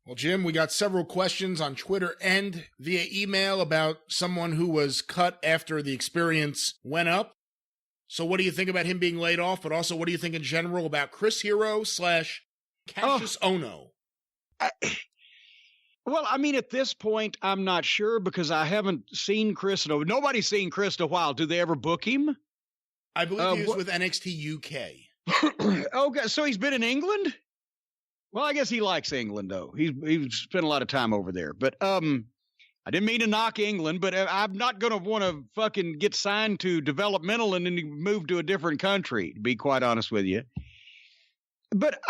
Well, Jim, we got several questions on Twitter and via email about someone who was cut after the experience went up. So what do you think about him being laid off? But also, what do you think in general about Chris Hero / Kassius Ohno? Well, I mean, at this point, I'm not sure because I haven't seen Chris. Nobody's seen Chris in a while. Do they ever book him? I believe he was with NXT UK. Okay, so he's been in England? Well, I guess he likes England, though. He's spent a lot of time over there. But I didn't mean to knock England, but I'm not going to want to fucking get signed to developmental and then move to a different country, to be quite honest with you. But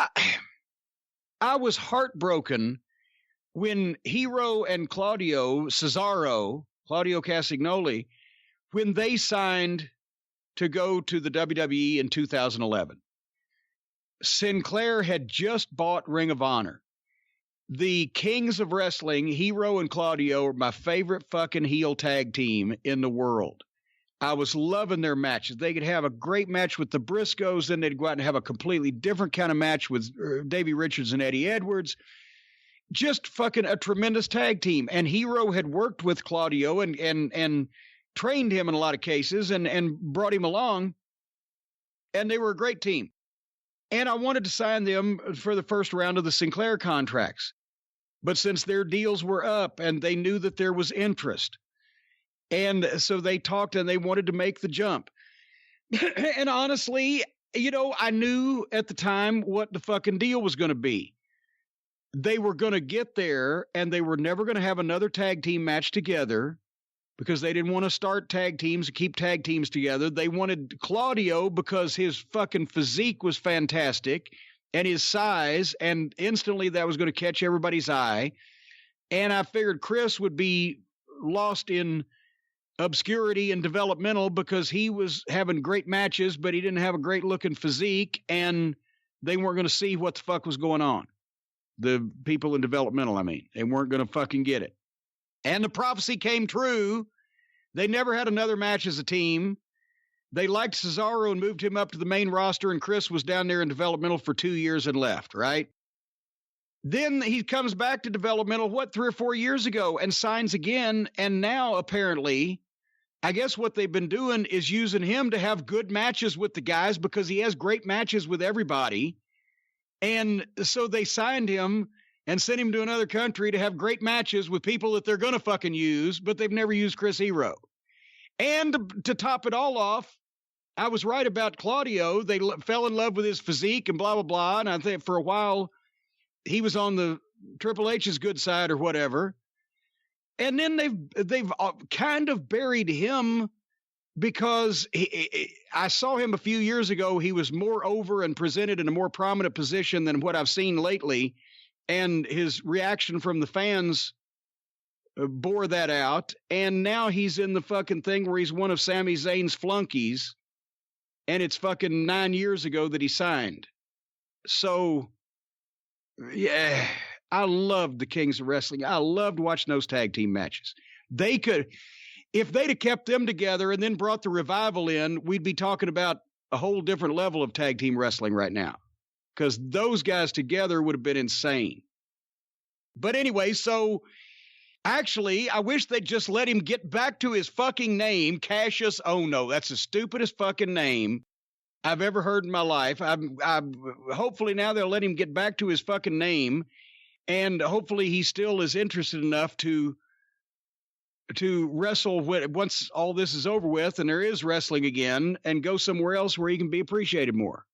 I was heartbroken when Hero and Claudio Castagnoli, when they signed to go to the WWE in 2011. Sinclair had just bought Ring of Honor. The kings of wrestling, Hero and Claudio, are my favorite fucking heel tag team in the world. I was loving their matches. They could have a great match with the Briscoes, then they'd go out and have a completely different kind of match with Davey Richards and Eddie Edwards. Just fucking a tremendous tag team. And Hero had worked with Claudio and trained him in a lot of cases and brought him along. And they were a great team. And I wanted to sign them for the first round of the Sinclair contracts. But since their deals were up and they knew that there was interest, and so they talked and they wanted to make the jump. And honestly, I knew at the time what the fucking deal was going to be. They were going to get there and they were never going to have another tag team match together because they didn't want to start tag teams and keep tag teams together. They wanted Claudio because his fucking physique was fantastic and his size, and instantly that was going to catch everybody's eye. And I figured Chris would be lost in obscurity and developmental because he was having great matches, but he didn't have a great looking physique, and they weren't going to see what the fuck was going on. The people in developmental, I mean, they weren't going to fucking get it. And the prophecy came true. They never had another match as a team. They liked Cesaro and moved him up to the main roster, and Chris was down there in developmental for 2 years and left, right? Then he comes back to developmental, 3 or 4 years ago, and signs again. And now, apparently, I guess what they've been doing is using him to have good matches with the guys because he has great matches with everybody. And so they signed him and sent him to another country to have great matches with people that they're going to fucking use, but they've never used Chris Hero. And to top it all off, I was right about Claudio. They fell in love with his physique and blah, blah, blah. And I think for a while he was on the Triple H's good side or whatever. And then they've kind of buried him because I saw him a few years ago. He was more over and presented in a more prominent position than what I've seen lately. And his reaction from the fans bore that out. And now he's in the fucking thing where he's one of Sami Zayn's flunkies. And it's fucking 9 years ago that he signed. So, yeah, I loved the Kings of Wrestling. I loved watching those tag team matches. They could, if they'd have kept them together and then brought the Revival in, we'd be talking about a whole different level of tag team wrestling right now. Because those guys together would have been insane. But anyway, so actually, I wish they'd just let him get back to his fucking name, Kassius Ohno. That's the stupidest fucking name I've ever heard in my life. Hopefully now they'll let him get back to his fucking name, and hopefully he still is interested enough to wrestle once all this is over with and there is wrestling again, and go somewhere else where he can be appreciated more.